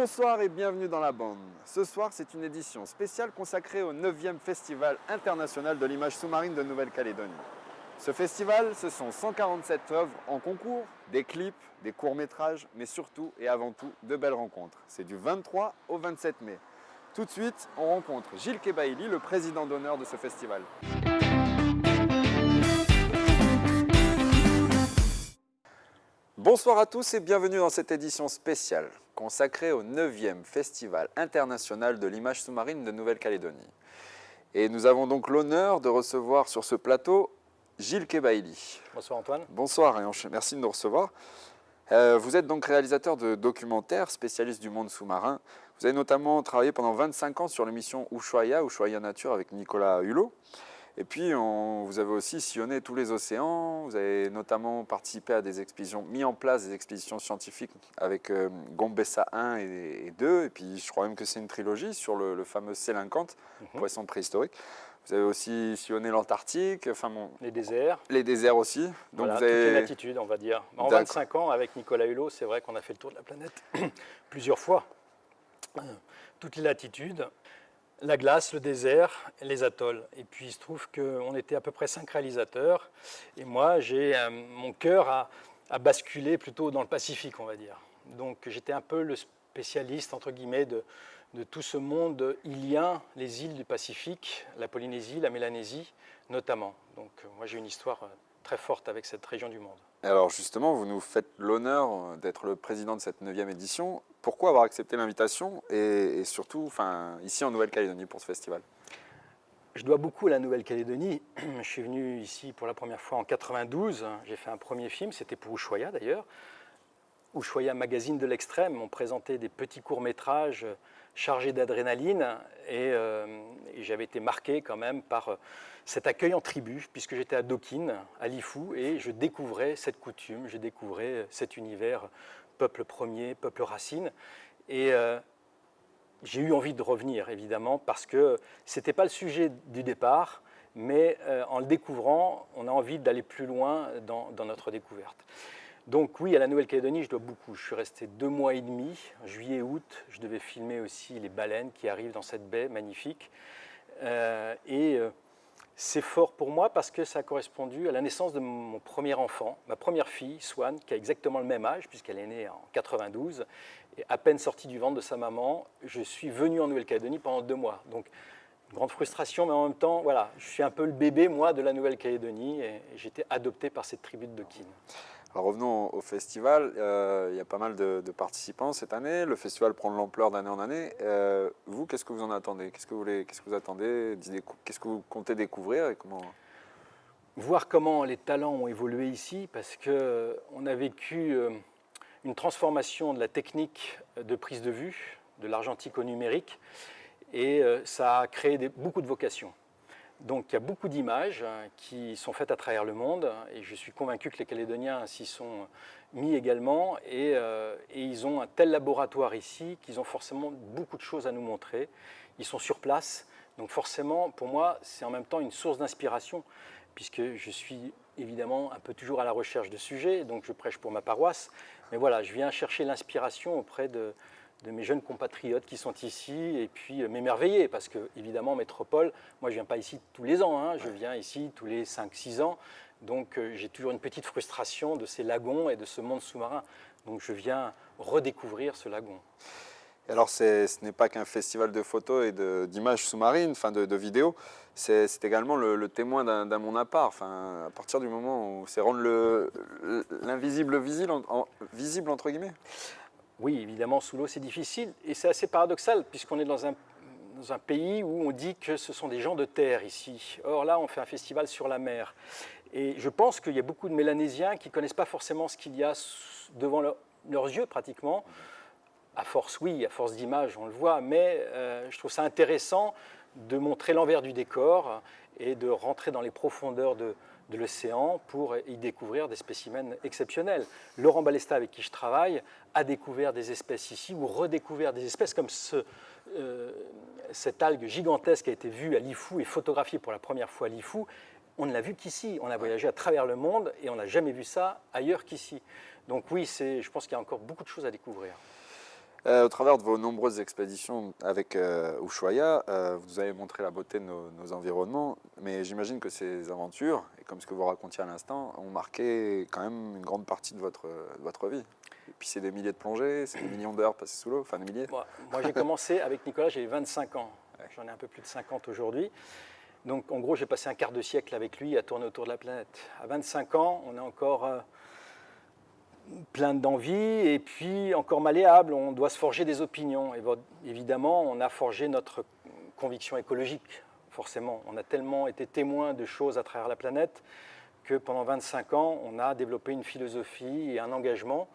Bonsoir et bienvenue dans la bande. Ce soir, c'est une édition spéciale consacrée au 9e Festival international de l'image sous-marine de Nouvelle-Calédonie. Ce festival, ce sont 147 œuvres en concours, des clips, des courts-métrages, mais surtout et avant tout, de belles rencontres. C'est du 23 au 27 mai. Tout de suite, on rencontre Gilles Kebaili, le président d'honneur de ce festival. Bonsoir à tous et bienvenue dans cette édition spéciale consacrée au 9e Festival international de l'image sous-marine de Nouvelle-Calédonie. Et nous avons donc l'honneur de recevoir sur ce plateau Gilles Kebaili. Bonsoir Antoine. Bonsoir et merci de nous recevoir. Vous êtes donc réalisateur de documentaires, spécialiste du monde sous-marin. Vous avez notamment travaillé pendant 25 ans sur l'émission Ushuaïa Nature avec Nicolas Hulot. Et puis, vous avez aussi sillonné tous les océans. Vous avez notamment participé à des expéditions, mis en place des expéditions scientifiques avec Gombessa 1 et 2. Et puis, je crois même que c'est une trilogie sur le fameux Sélincante, poisson préhistorique. Vous avez aussi sillonné l'Antarctique, les déserts. Les déserts aussi. Donc voilà, vous avez toutes les latitudes, on va dire. En 25 ans, avec Nicolas Hulot, c'est vrai qu'on a fait le tour de la planète plusieurs fois. Toutes les latitudes. La glace, le désert, les atolls. Et puis il se trouve qu'on était à peu près 5 réalisateurs. Et moi, mon cœur a basculé plutôt dans le Pacifique, on va dire. Donc j'étais un peu le spécialiste, entre guillemets, de tout ce monde ilien, les îles du Pacifique, la Polynésie, la Mélanésie notamment. Donc moi j'ai une histoire très forte avec cette région du monde. Alors justement, vous nous faites l'honneur d'être le président de cette 9e édition. Pourquoi avoir accepté l'invitation et surtout ici en Nouvelle-Calédonie pour ce festival? Je dois beaucoup à la Nouvelle-Calédonie. Je suis venu ici pour la première fois en 92. J'ai fait un premier film, c'était pour Ushuaïa d'ailleurs. Ushuaïa Magazine de l'extrême. On présentait des petits courts-métrages chargés d'adrénaline et j'avais été marqué quand même par cet accueil en tribu, puisque j'étais à Dokine, à Lifou, et je découvrais cette coutume, je découvrais cet univers, peuple premier, peuple racine. Et j'ai eu envie de revenir, évidemment, parce que ce n'était pas le sujet du départ, mais en le découvrant, on a envie d'aller plus loin dans notre découverte. Donc oui, à la Nouvelle-Calédonie, je dois beaucoup. Je suis resté 2 mois et demi, juillet, août. Je devais filmer aussi les baleines qui arrivent dans cette baie magnifique. C'est fort pour moi parce que ça a correspondu à la naissance de mon premier enfant, ma première fille, Swan, qui a exactement le même âge, puisqu'elle est née en 92. Et à peine sortie du ventre de sa maman, je suis venu en Nouvelle-Calédonie pendant 2 mois. Donc, une grande frustration, mais en même temps, voilà, je suis un peu le bébé, moi, de la Nouvelle-Calédonie, et j'étais adopté par cette tribu de Dokine. Alors revenons au festival, il y a pas mal de participants cette année, le festival prend de l'ampleur d'année en année. Vous, qu'est-ce que vous en attendez? Qu'est-ce que vous attendez? Qu'est-ce que vous comptez découvrir et comment... Voir comment les talents ont évolué ici, parce qu'on a vécu une transformation de la technique de prise de vue, de l'argentique au numérique, et ça a créé beaucoup de vocations. Donc il y a beaucoup d'images qui sont faites à travers le monde et je suis convaincu que les Calédoniens s'y sont mis également et ils ont un tel laboratoire ici qu'ils ont forcément beaucoup de choses à nous montrer. Ils sont sur place, donc forcément pour moi c'est en même temps une source d'inspiration puisque je suis évidemment un peu toujours à la recherche de sujets, donc je prêche pour ma paroisse, mais voilà, je viens chercher l'inspiration auprès de mes jeunes compatriotes qui sont ici et puis m'émerveiller parce que évidemment métropole, moi je ne viens pas ici tous les ans, hein, je viens ici tous les 5-6 ans, donc j'ai toujours une petite frustration de ces lagons et de ce monde sous-marin, donc je viens redécouvrir ce lagon. Alors ce n'est pas qu'un festival de photos et d'images sous-marines, de vidéos, c'est également le témoin d'un monde à part, à partir du moment où c'est rendre l'invisible visible entre guillemets. Oui, évidemment, sous l'eau, c'est difficile. Et c'est assez paradoxal, puisqu'on est dans un pays où on dit que ce sont des gens de terre ici. Or là, on fait un festival sur la mer. Et je pense qu'il y a beaucoup de Mélanésiens qui ne connaissent pas forcément ce qu'il y a devant leurs yeux, pratiquement. À force, oui, à force d'images, on le voit. Mais je trouve ça intéressant de montrer l'envers du décor et de rentrer dans les profondeurs de l'océan pour y découvrir des spécimens exceptionnels. Laurent Balesta, avec qui je travaille, a découvert des espèces ici ou redécouvert des espèces comme cette algue gigantesque qui a été vue à Lifou et photographiée pour la première fois à Lifou. On ne l'a vu qu'ici. On a voyagé à travers le monde et on n'a jamais vu ça ailleurs qu'ici. Donc oui, je pense qu'il y a encore beaucoup de choses à découvrir. Au travers de vos nombreuses expéditions avec Ushuaïa, vous nous avez montré la beauté de nos environnements, mais j'imagine que ces aventures, et comme ce que vous racontiez à l'instant, ont marqué quand même une grande partie de votre vie. Et puis c'est des milliers de plongées, c'est des millions d'heures passées sous l'eau, enfin des milliers. Moi j'ai commencé avec Nicolas, j'avais 25 ans. J'en ai un peu plus de 50 aujourd'hui. Donc en gros, j'ai passé un quart de siècle avec lui à tourner autour de la planète. À 25 ans, on est encore plein d'envie et puis encore malléable. On doit se forger des opinions. Et évidemment, on a forgé notre conviction écologique, forcément. On a tellement été témoin de choses à travers la planète que pendant 25 ans, on a développé une philosophie et un engagement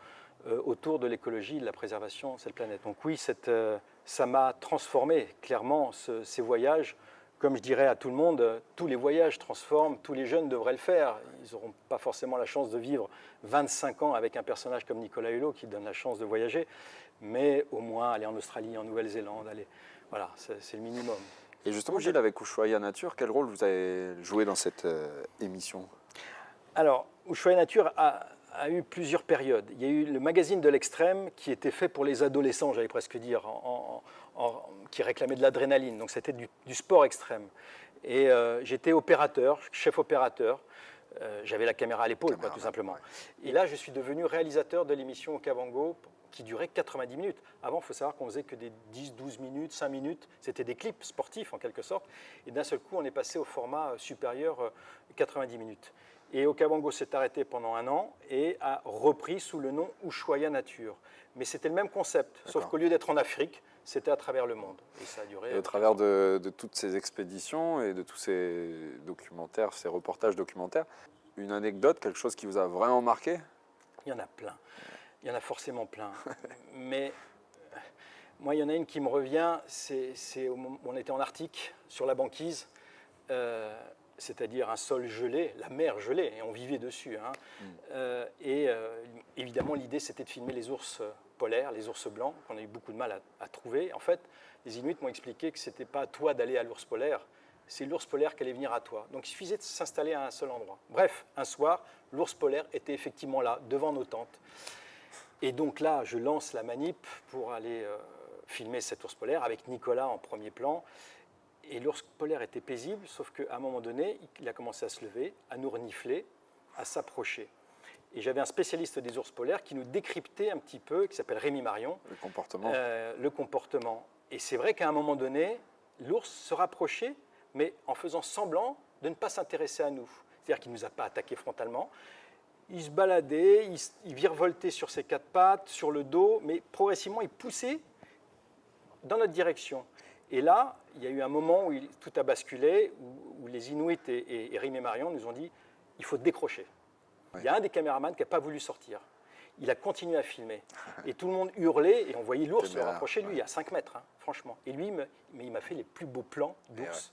autour de l'écologie et de la préservation de cette planète. Donc oui, ça m'a transformé, clairement, ces voyages. Comme je dirais à tout le monde, tous les voyages transforment, tous les jeunes devraient le faire. Ils n'auront pas forcément la chance de vivre 25 ans avec un personnage comme Nicolas Hulot qui donne la chance de voyager, mais au moins aller en Australie, en Nouvelle-Zélande, voilà, c'est le minimum. Et justement, Gilles, avec Ushuaïa Nature, quel rôle vous avez joué dans cette émission? Alors, Ushuaïa Nature a eu plusieurs périodes. Il y a eu le magazine de l'extrême qui était fait pour les adolescents, j'allais presque dire, qui réclamaient de l'adrénaline. Donc c'était du sport extrême. Et j'étais opérateur, chef opérateur. J'avais la caméra à l'épaule, tout simplement. Ouais. Et là, je suis devenu réalisateur de l'émission Okavango qui durait 90 minutes. Avant, il faut savoir qu'on faisait que des 10, 12 minutes, 5 minutes. C'était des clips sportifs, en quelque sorte. Et d'un seul coup, on est passé au format supérieur 90 minutes. Et Okavango s'est arrêté pendant 1 an et a repris sous le nom Ushuaïa Nature. Mais c'était le même concept, sauf qu'au lieu d'être en Afrique, c'était à travers le monde. Et ça a duré. Et au travers de toutes ces expéditions et de tous ces documentaires, ces reportages documentaires, une anecdote, quelque chose qui vous a vraiment marqué? Il y en a plein. Il y en a forcément plein. Mais moi, il y en a une qui me revient, c'est au moment où on était en Arctique, sur la banquise. C'est-à-dire un sol gelé, la mer gelée, et on vivait dessus. Évidemment, l'idée, c'était de filmer les ours polaires, les ours blancs, qu'on a eu beaucoup de mal à trouver. En fait, les Inuits m'ont expliqué que ce n'était pas à toi d'aller à l'ours polaire, c'est l'ours polaire qui allait venir à toi. Donc il suffisait de s'installer à un seul endroit. Bref, un soir, l'ours polaire était effectivement là, devant nos tentes. Et donc là, je lance la manip pour aller filmer cet ours polaire avec Nicolas en premier plan. Et l'ours polaire était paisible, sauf qu'à un moment donné, il a commencé à se lever, à nous renifler, à s'approcher. Et j'avais un spécialiste des ours polaires qui nous décryptait un petit peu, qui s'appelle Rémi Marion. Le comportement. Le comportement. Et c'est vrai qu'à un moment donné, l'ours se rapprochait, mais en faisant semblant de ne pas s'intéresser à nous. C'est-à-dire qu'il ne nous a pas attaqués frontalement. Il se baladait, il virevoltait sur ses 4 pattes, sur le dos, mais progressivement, il poussait dans notre direction. Et là, il y a eu un moment où tout a basculé, où les Inuits et Rémi Marion nous ont dit « il faut décrocher ». Ouais. Il y a un des caméramans qui n'a pas voulu sortir. Il a continué à filmer. Et tout le monde hurlait, et on voyait l'ours se rapprocher de lui, à 5 mètres, franchement. Et lui, il m'a fait les plus beaux plans d'ours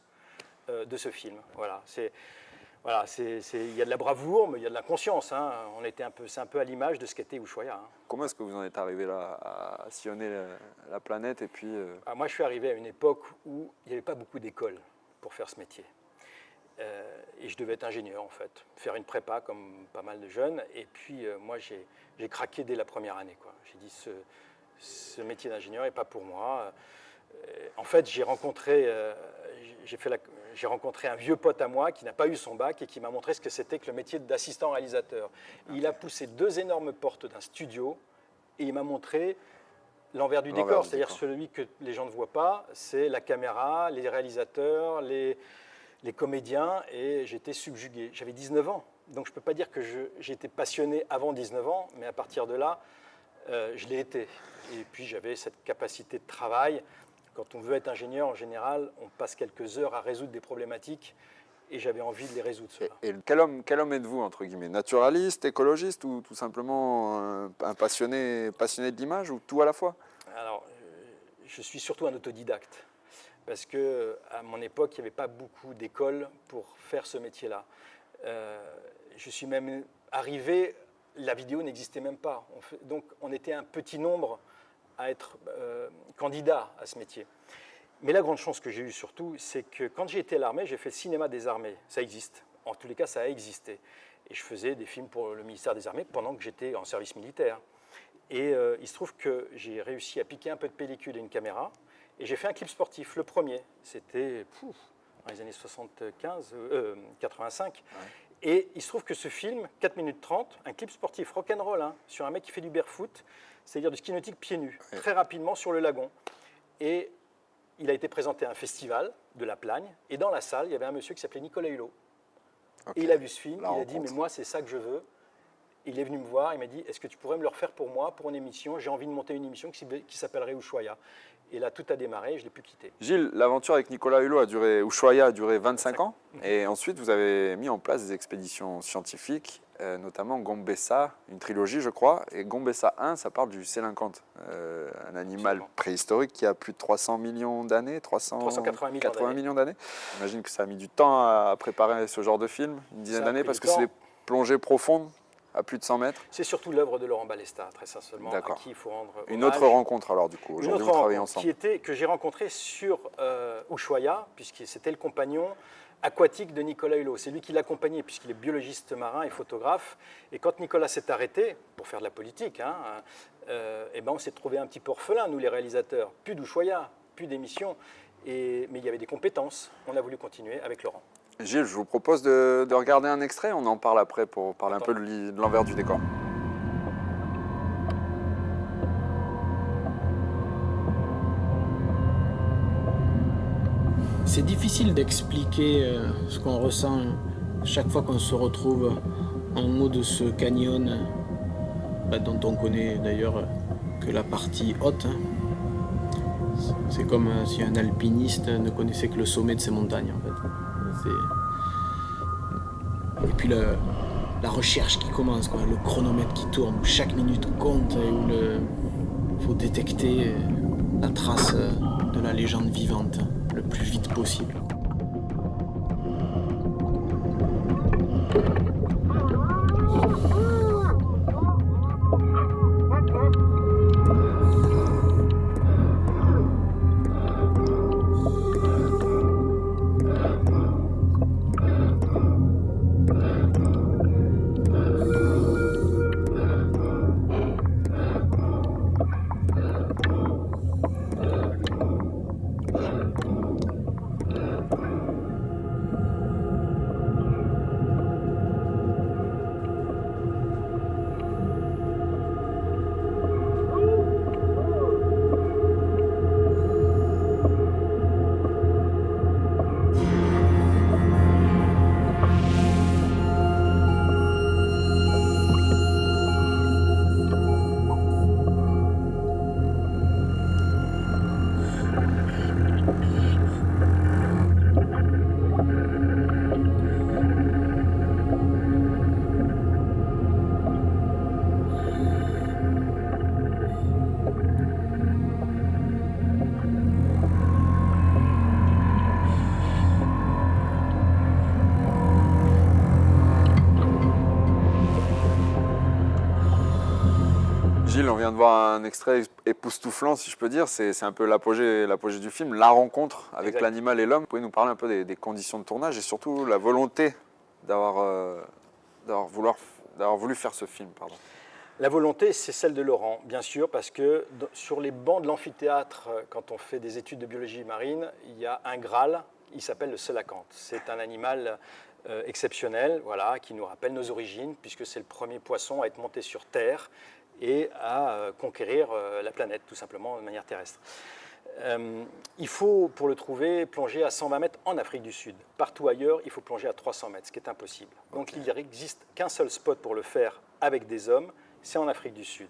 de ce film. Voilà, il y a de la bravoure, mais il y a de la conscience. C'est un peu à l'image de ce qu'était Ushuaïa. Comment est-ce que vous en êtes arrivé là à sillonner la planète et puis Moi, je suis arrivé à une époque où il n'y avait pas beaucoup d'écoles pour faire ce métier. Et je devais être ingénieur, en fait, faire une prépa comme pas mal de jeunes. Et puis, moi, j'ai craqué dès la première année. J'ai dit, ce métier d'ingénieur n'est pas pour moi. En fait, j'ai rencontré un vieux pote à moi qui n'a pas eu son bac et qui m'a montré ce que c'était que le métier d'assistant réalisateur. Il a poussé 2 énormes portes d'un studio et il m'a montré l'envers du décor, c'est-à-dire celui que les gens ne voient pas, c'est la caméra, les réalisateurs, les comédiens, et j'étais subjugué. J'avais 19 ans, donc je ne peux pas dire que j'étais passionné avant 19 ans, mais à partir de là, je l'ai été. Et puis j'avais cette capacité de travail. Quand on veut être ingénieur, en général, on passe quelques heures à résoudre des problématiques et j'avais envie de les résoudre. Et quel homme êtes-vous, entre guillemets? Naturaliste, écologiste ou tout simplement un passionné de l'image ou tout à la fois? Alors, je suis surtout un autodidacte parce qu'à mon époque, il n'y avait pas beaucoup d'écoles pour faire ce métier-là. Je suis même arrivé, la vidéo n'existait même pas. Donc, on était un petit nombre à être candidat à ce métier. Mais la grande chance que j'ai eue surtout, c'est que quand j'ai été à l'armée, j'ai fait le cinéma des armées. Ça existe. En tous les cas, ça a existé. Et je faisais des films pour le ministère des Armées pendant que j'étais en service militaire. Et il se trouve que j'ai réussi à piquer un peu de pellicule et une caméra. Et j'ai fait un clip sportif, le premier. C'était dans les années 85. Ouais. Et il se trouve que ce film, 4 minutes 30, un clip sportif rock'n'roll, hein, sur un mec qui fait du barefoot, c'est-à-dire du ski nautique pieds nus, ouais. Très rapidement sur le lagon. Et il a été présenté à un festival de La Plagne. Et dans la salle, il y avait un monsieur qui s'appelait Nicolas Hulot. Okay. Et il a vu ce film, il a dit, mais moi, c'est ça que je veux. Il est venu me voir, il m'a dit, est-ce que tu pourrais me le refaire pour moi, pour une émission? J'ai envie de monter une émission qui s'appellerait Ushuaïa. Et là, tout a démarré, je ne l'ai plus quitté. Gilles, l'aventure avec Nicolas Hulot Ushuaïa a duré 25 ans. Et ensuite, vous avez mis en place des expéditions scientifiques, notamment Gombessa, une trilogie, je crois. Et Gombessa 1, ça parle du sélincante, un animal préhistorique qui a plus de 300 millions d'années, 380 millions d'années. J'imagine que ça a mis du temps à préparer ce genre de film, une dizaine d'années, parce que c'est des plongées profondes. À plus de 100 mètres. C'est surtout l'œuvre de Laurent Balesta, très sincèrement, à qui il faut rendre hommage. Une autre rencontre alors du coup, aujourd'hui vous travaillez ensemble. Que j'ai rencontré sur Ushuaïa, puisque c'était le compagnon aquatique de Nicolas Hulot. C'est lui qui l'accompagnait, puisqu'il est biologiste marin et photographe. Et quand Nicolas s'est arrêté, pour faire de la politique, et ben on s'est trouvé un petit peu orphelins, nous les réalisateurs. Plus d'Ushuaïa, plus d'émissions, mais il y avait des compétences. On a voulu continuer avec Laurent. Gilles, je vous propose de regarder un extrait, on en parle après pour parler un peu de l'envers du décor. C'est difficile d'expliquer ce qu'on ressent chaque fois qu'on se retrouve en haut de ce canyon, dont on connaît d'ailleurs que la partie haute. C'est comme si un alpiniste ne connaissait que le sommet de ces montagnes en fait. Et puis la recherche qui commence, quoi, le chronomètre qui tourne, où chaque minute compte et où il faut détecter la trace de la légende vivante le plus vite possible. Gilles, on vient de voir un extrait époustouflant, si je peux dire. C'est un peu l'apogée du film, la rencontre avec l'animal et l'homme. Vous pouvez nous parler un peu des conditions de tournage et surtout la volonté d'avoir voulu faire ce film, pardon. La volonté, c'est celle de Laurent, bien sûr, parce que sur les bancs de l'amphithéâtre, quand on fait des études de biologie marine, il y a un Graal, il s'appelle le sélacanthe. C'est un animal exceptionnel, voilà, qui nous rappelle nos origines, puisque c'est le premier poisson à être monté sur Terre et à conquérir la planète, tout simplement, de manière terrestre. Il faut, pour le trouver, plonger à 120 mètres en Afrique du Sud. Partout ailleurs, il faut plonger à 300 mètres, ce qui est impossible. Donc il n'existe qu'un seul spot pour le faire avec des hommes, c'est en Afrique du Sud.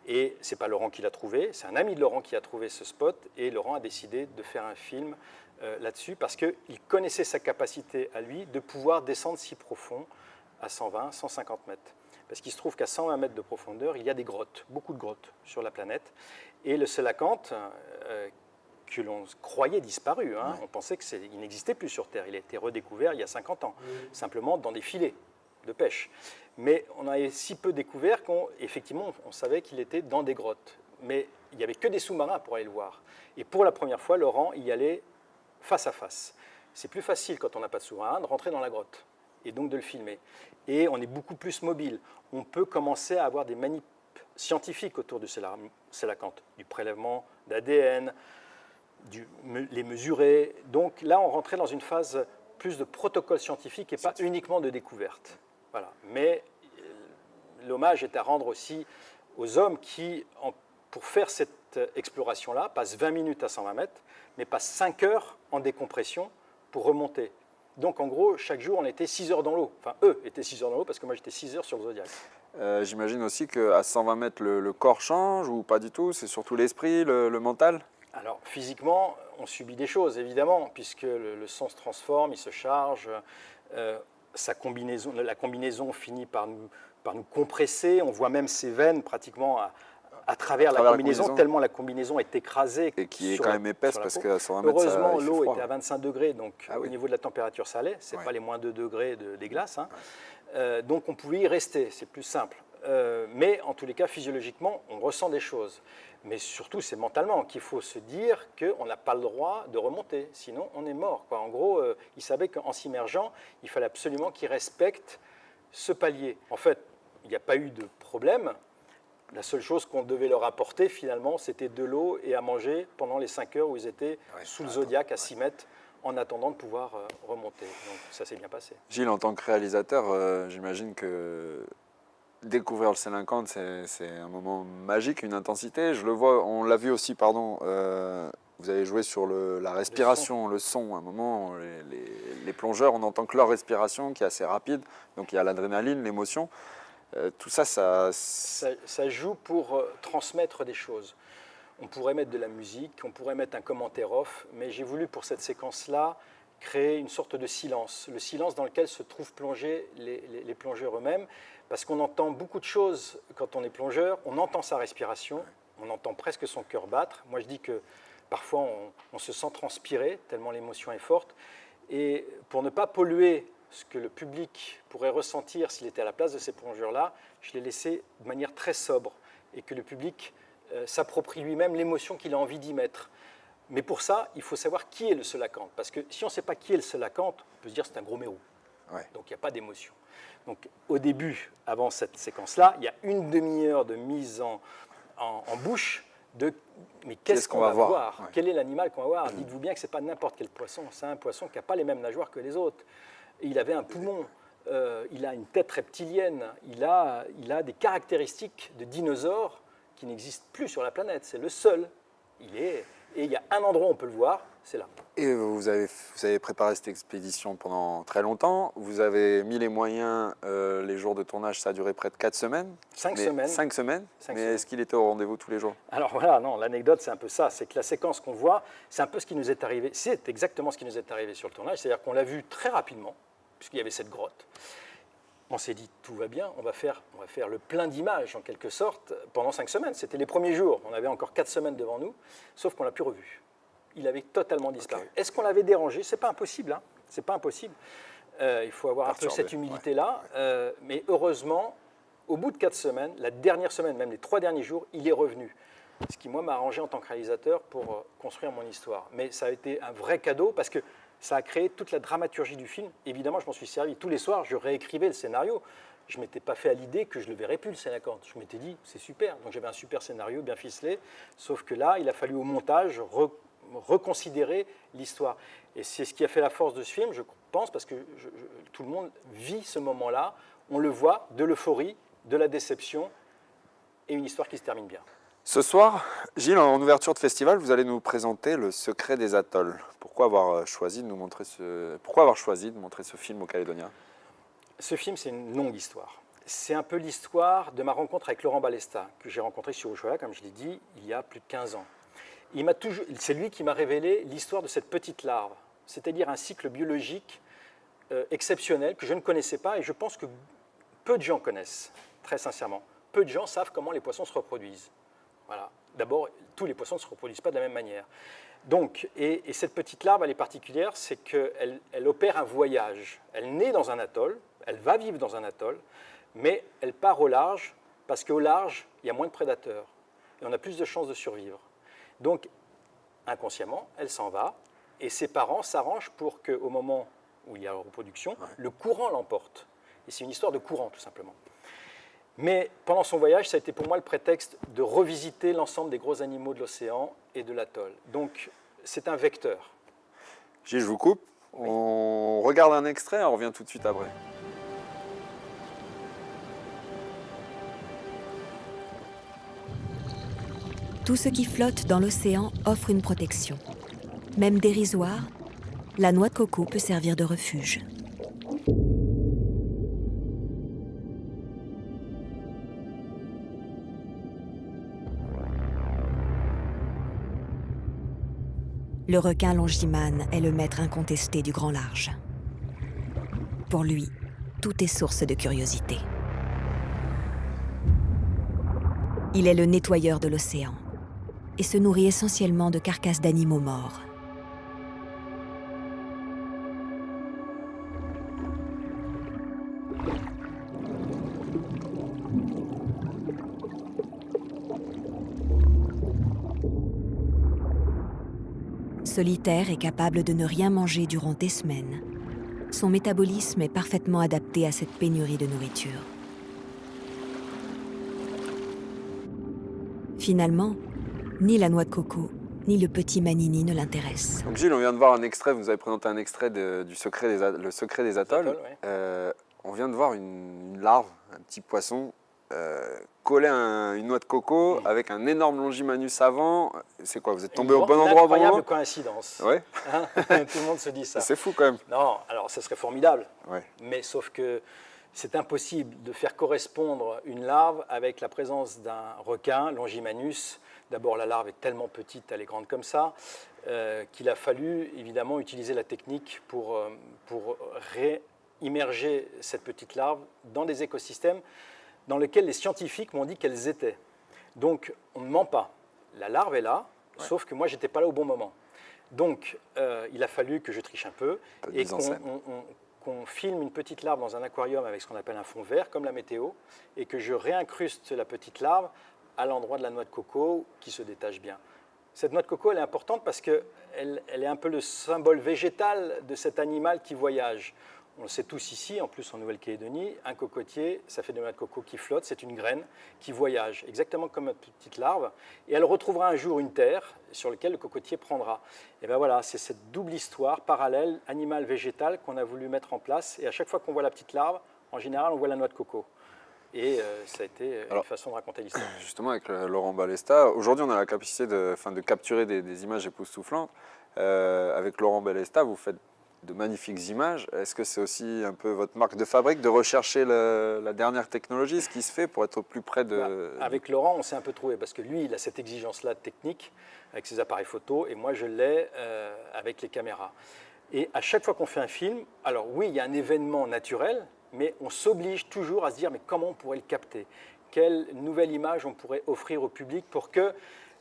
Et ce n'est pas Laurent qui l'a trouvé, c'est un ami de Laurent qui a trouvé ce spot, et Laurent a décidé de faire un film là-dessus, parce qu'il connaissait sa capacité à lui de pouvoir descendre si profond, à 120, 150 mètres. Parce qu'il se trouve qu'à 120 mètres de profondeur, il y a des grottes, beaucoup de grottes sur la planète. Et le sélacanthe, que l'on croyait disparu, hein, on pensait qu'il n'existait plus sur Terre. Il a été redécouvert il y a 50 ans, simplement dans des filets de pêche. Mais on avait si peu découvert qu'effectivement, on savait qu'il était dans des grottes. Mais il n'y avait que des sous-marins pour aller le voir. Et pour la première fois, Laurent y allait face à face. C'est plus facile, quand on n'a pas de sous-marin, de rentrer dans la grotte et donc de le filmer. Et on est beaucoup plus mobile. On peut commencer à avoir des scientifiques autour du sélacanthe, du prélèvement d'ADN, les mesurer. Donc là, on rentrait dans une phase plus de protocole scientifique et pas uniquement de découverte. Voilà. Mais l'hommage est à rendre aussi aux hommes qui, pour faire cette exploration-là, passent 20 minutes à 120 mètres, mais passent 5 heures en décompression pour remonter. Donc en gros, chaque jour, on était 6 heures dans l'eau. Enfin, eux étaient 6 heures dans l'eau parce que moi, j'étais 6 heures sur le Zodiac. J'imagine aussi qu'à 120 mètres, le corps change ou pas du tout? C'est surtout l'esprit, le mental? Alors, physiquement, on subit des choses, évidemment, puisque le sang se transforme, il se charge, la combinaison finit par nous compresser, on voit même ses veines pratiquement à travers la combinaison, tellement la combinaison est écrasée. Et qui est quand même épaisse, parce qu'à 120 mètres, heureusement, l'eau était à 25 degrés, donc Ah oui. au niveau de la température, ça allait, ce n'est Ouais. pas les moins 2 degrés des glaces, hein. Donc on pouvait y rester, c'est plus simple. Mais en tous les cas, physiologiquement, on ressent des choses. Mais surtout, c'est mentalement qu'il faut se dire qu'on n'a pas le droit de remonter, sinon on est mort, quoi. En gros, ils savaient qu'en s'immergeant, il fallait absolument qu'ils respectent ce palier. En fait, il n'y a pas eu de problème. La seule chose qu'on devait leur apporter, finalement, c'était de l'eau et à manger pendant les 5 heures où ils étaient sous le Zodiac à 6 mètres, en attendant de pouvoir remonter. Donc ça s'est bien passé. Gilles, en tant que réalisateur, j'imagine que découvrir le Sélacanthe, c'est un moment magique, une intensité. Je le vois, on l'a vu aussi, pardon, vous avez joué sur la respiration, le son. À un moment, les plongeurs, on entend que leur respiration qui est assez rapide, donc il y a l'adrénaline, l'émotion. Tout ça, ça joue pour transmettre des choses. On pourrait mettre de la musique, on pourrait mettre un commentaire off, mais j'ai voulu pour cette séquence-là créer une sorte de silence, le silence dans lequel se trouvent plongés les plongeurs eux-mêmes, parce qu'on entend beaucoup de choses quand on est plongeur, on entend sa respiration, on entend presque son cœur battre. Moi je dis que parfois on se sent transpirer, tellement l'émotion est forte, et pour ne pas polluer ce que le public pourrait ressentir s'il était à la place de ces plongeurs-là, je l'ai laissé de manière très sobre, et que le public s'approprie lui-même l'émotion qu'il a envie d'y mettre. Mais pour ça, il faut savoir qui est le Sélacanthe. Parce que si on ne sait pas qui est le Sélacanthe, on peut se dire que c'est un gros mérou. Ouais. Donc il n'y a pas d'émotion. Donc au début, avant cette séquence-là, il y a une demi-heure de mise en bouche de mais qu'est-ce qu'on va voir, ouais. Quel est l'animal qu'on va voir? Dites-vous bien que ce n'est pas n'importe quel poisson. C'est un poisson qui n'a pas les mêmes nageoires que les autres. Et il avait un poumon. Il a une tête reptilienne. Il a des caractéristiques de dinosaures qui n'existe plus sur la planète. C'est le seul. Et il y a un endroit où on peut le voir, c'est là. Et vous avez préparé cette expédition pendant très longtemps. Vous avez mis les moyens, les jours de tournage, ça a duré près de 4 semaines. 5 semaines. 5 semaines. Cinq Mais semaines. est-ce qu'il était au rendez-vous tous les jours? Alors voilà, non, l'anecdote, c'est un peu ça. C'est que la séquence qu'on voit, c'est un peu ce qui nous est arrivé. C'est exactement ce qui nous est arrivé sur le tournage. C'est-à-dire qu'on l'a vu très rapidement, puisqu'il y avait cette grotte. On s'est dit, tout va bien, on va faire le plein d'images, en quelque sorte, pendant 5 semaines. C'était les premiers jours. On avait encore 4 semaines devant nous, sauf qu'on ne l'a plus revu. Il avait totalement disparu. Okay. Est-ce qu'on l'avait dérangé? C'est pas impossible. Hein. C'est pas impossible. Il faut avoir un peu cette humilité-là. Ouais. Mais heureusement, au bout de 4 semaines, la dernière semaine, même les 3 derniers jours, il est revenu. Ce qui, moi, m'a arrangé en tant que réalisateur pour construire mon histoire. Mais ça a été un vrai cadeau parce que ça a créé toute la dramaturgie du film. Évidemment, je m'en suis servi. Tous les soirs, je réécrivais le scénario. Je ne m'étais pas fait à l'idée que je ne le verrais plus, le Sélacanthe. Je m'étais dit, c'est super. Donc j'avais un super scénario, bien ficelé. Sauf que là, il a fallu au montage reconsidérer l'histoire. Et c'est ce qui a fait la force de ce film, je pense, parce que tout le monde vit ce moment-là. On le voit, de l'euphorie, de la déception et une histoire qui se termine bien. Ce soir, Gilles, en ouverture de festival, vous allez nous présenter Le secret des atolls. Pourquoi avoir choisi de montrer ce film aux Calédoniens? Ce film, c'est une longue histoire. C'est un peu l'histoire de ma rencontre avec Laurent Balesta, que j'ai rencontré sur Ushuaïa, comme je l'ai dit, il y a plus de 15 ans. C'est lui qui m'a révélé l'histoire de cette petite larve, c'est-à-dire un cycle biologique exceptionnel que je ne connaissais pas et je pense que peu de gens connaissent, très sincèrement. Peu de gens savent comment les poissons se reproduisent. Voilà. D'abord, tous les poissons ne se reproduisent pas de la même manière. Donc, et cette petite larve, elle est particulière, c'est qu'elle opère un voyage. Elle naît dans un atoll, elle va vivre dans un atoll, mais elle part au large parce qu'au large, il y a moins de prédateurs et on a plus de chances de survivre. Donc, inconsciemment, elle s'en va et ses parents s'arrangent pour qu'au moment où il y a la reproduction, le courant l'emporte. Et c'est une histoire de courant, tout simplement. Mais pendant son voyage, ça a été pour moi le prétexte de revisiter l'ensemble des gros animaux de l'océan et de l'atoll. Donc, c'est un vecteur. Gilles, je vous coupe. Oui. On regarde un extrait, on revient tout de suite après. Tout ce qui flotte dans l'océan offre une protection. Même dérisoire, la noix de coco peut servir de refuge. Le requin longimane est le maître incontesté du grand large. Pour lui, tout est source de curiosité. Il est le nettoyeur de l'océan et se nourrit essentiellement de carcasses d'animaux morts. Solitaire et capable de ne rien manger durant des semaines, son métabolisme est parfaitement adapté à cette pénurie de nourriture. Finalement, ni la noix de coco, ni le petit manini ne l'intéressent. Donc Gilles, on vient de voir un extrait, vous nous avez présenté un extrait du secret le secret des atolls. Ouais. On vient de voir une larve, un petit poisson, coller une noix de coco avec un énorme longimanus avant. C'est quoi, vous êtes tombé au bon endroit au bon moment? Incroyable coïncidence. Ouais. Hein. Tout le monde se dit ça. C'est fou quand même. Non, alors ça serait formidable. Ouais. Mais sauf que c'est impossible de faire correspondre une larve avec la présence d'un requin, Longimanus. D'abord, la larve est tellement petite, elle est grande comme ça, qu'il a fallu évidemment utiliser la technique pour réimmerger cette petite larve dans des écosystèmes dans lesquels les scientifiques m'ont dit qu'elles étaient. Donc, on ne ment pas. La larve est là, sauf que moi, je n'étais pas là au bon moment. Donc, il a fallu que je triche un peu et qu'on filme une petite larve dans un aquarium avec ce qu'on appelle un fond vert, comme la météo, et que je réincruste la petite larve à l'endroit de la noix de coco qui se détache bien. Cette noix de coco, elle est importante parce qu'elle est un peu le symbole végétal de cet animal qui voyage. On le sait tous ici, en plus en Nouvelle-Calédonie, un cocotier, ça fait de la noix de coco qui flotte, c'est une graine qui voyage, exactement comme une petite larve, et elle retrouvera un jour une terre sur laquelle le cocotier prendra. Et bien voilà, c'est cette double histoire parallèle, animal-végétal, qu'on a voulu mettre en place, et à chaque fois qu'on voit la petite larve, en général, on voit la noix de coco. Et ça a été une façon de raconter l'histoire. Justement, avec Laurent Balesta, aujourd'hui, on a la capacité de capturer des images époustouflantes. Avec Laurent Balesta, vous faites de magnifiques images. Est-ce que c'est aussi un peu votre marque de fabrique de rechercher la dernière technologie, ce qui se fait pour être au plus près de... Avec Laurent, on s'est un peu trouvé parce que lui, il a cette exigence-là technique avec ses appareils photo et moi, je l'ai avec les caméras. Et à chaque fois qu'on fait un film, alors oui, il y a un événement naturel, mais on s'oblige toujours à se dire mais comment on pourrait le capter? Quelle nouvelle image on pourrait offrir au public pour que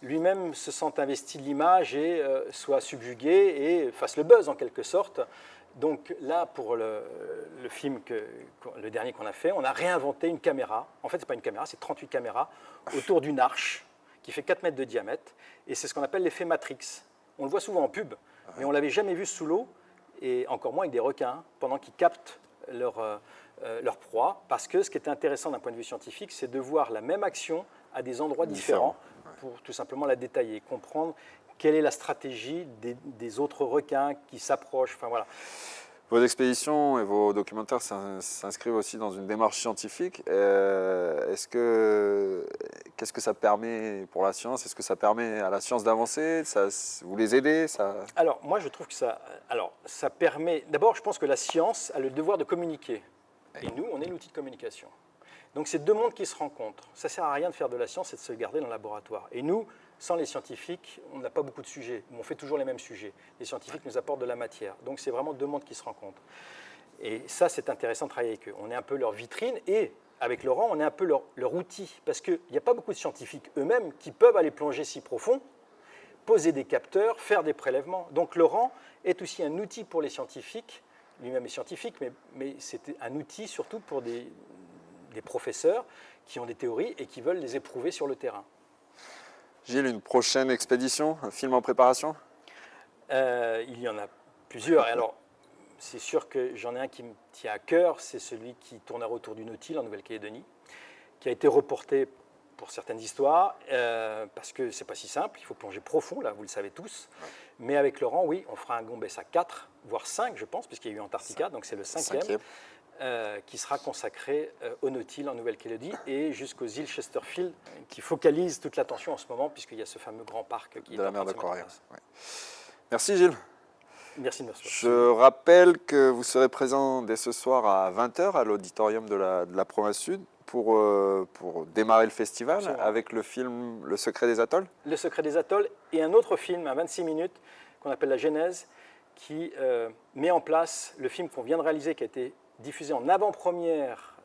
lui-même se sente investi de l'image et soit subjugué et fasse le buzz en quelque sorte. Donc là, pour le film, le dernier qu'on a fait, on a réinventé une caméra. En fait, ce n'est pas une caméra, c'est 38 caméras autour d'une arche qui fait 4 mètres de diamètre. Et c'est ce qu'on appelle l'effet Matrix. On le voit souvent en pub, mais on ne l'avait jamais vu sous l'eau, et encore moins avec des requins, pendant qu'ils captent leur proie. Parce que ce qui est intéressant d'un point de vue scientifique, c'est de voir la même action à des endroits différents. Pour tout simplement la détailler, comprendre quelle est la stratégie des autres requins qui s'approchent. Enfin, voilà. Vos expéditions et vos documentaires s'inscrivent aussi dans une démarche scientifique. Qu'est-ce que ça permet pour la science? Est-ce que ça permet à la science d'avancer? Vous les aidez Alors, moi, je trouve que ça permet... D'abord, je pense que la science a le devoir de communiquer. Et nous, on est l'outil de communication. Donc, c'est deux mondes qui se rencontrent. Ça ne sert à rien de faire de la science et de se garder dans le laboratoire. Et nous, sans les scientifiques, on n'a pas beaucoup de sujets. On fait toujours les mêmes sujets. Les scientifiques nous apportent de la matière. Donc, c'est vraiment deux mondes qui se rencontrent. Et ça, c'est intéressant de travailler avec eux. On est un peu leur vitrine et, avec Laurent, on est un peu leur outil. Parce qu'il n'y a pas beaucoup de scientifiques eux-mêmes qui peuvent aller plonger si profond, poser des capteurs, faire des prélèvements. Donc, Laurent est aussi un outil pour les scientifiques. Lui-même est scientifique, mais c'est un outil surtout pour des professeurs qui ont des théories et qui veulent les éprouver sur le terrain. Gilles, une prochaine expédition, un film en préparation? Il y en a plusieurs. Alors, c'est sûr que j'en ai un qui me tient à cœur, c'est celui qui tournera autour du Nautile en Nouvelle-Calédonie, qui a été reporté pour certaines histoires, parce que c'est pas si simple, il faut plonger profond, là, vous le savez tous. Mais avec Laurent, oui, on fera un Gombessa 4, voire 5, je pense, puisqu'il y a eu Antarctica, donc c'est le cinquième. Qui sera consacré au Nautile en Nouvelle-Calédonie et jusqu'aux îles Chesterfield, qui focalisent toute l'attention en ce moment, puisqu'il y a ce fameux grand parc qui est de la en mer train de se mettre en d'Aquarium. place. Ouais. Merci Gilles. Merci de me recevoir. Je rappelle que vous serez présent dès ce soir à 20h à l'auditorium de la Province Sud pour démarrer le festival. Absolument. Avec le film Le Secret des Atolls. Le Secret des Atolls et un autre film à 26 minutes qu'on appelle La Genèse, qui met en place le film qu'on vient de réaliser, qui a été diffusé en avant-première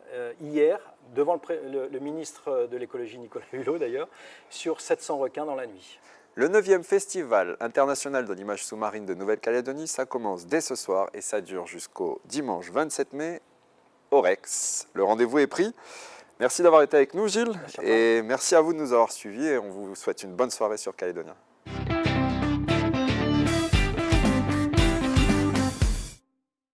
hier, devant le ministre de l'écologie Nicolas Hulot d'ailleurs, sur 700 requins dans la nuit. Le 9e Festival international de l'image sous-marine de Nouvelle-Calédonie, ça commence dès ce soir et ça dure jusqu'au dimanche 27 mai au Rex. Le rendez-vous est pris. Merci d'avoir été avec nous Gilles et merci à vous de nous avoir suivis et on vous souhaite une bonne soirée sur Calédonia.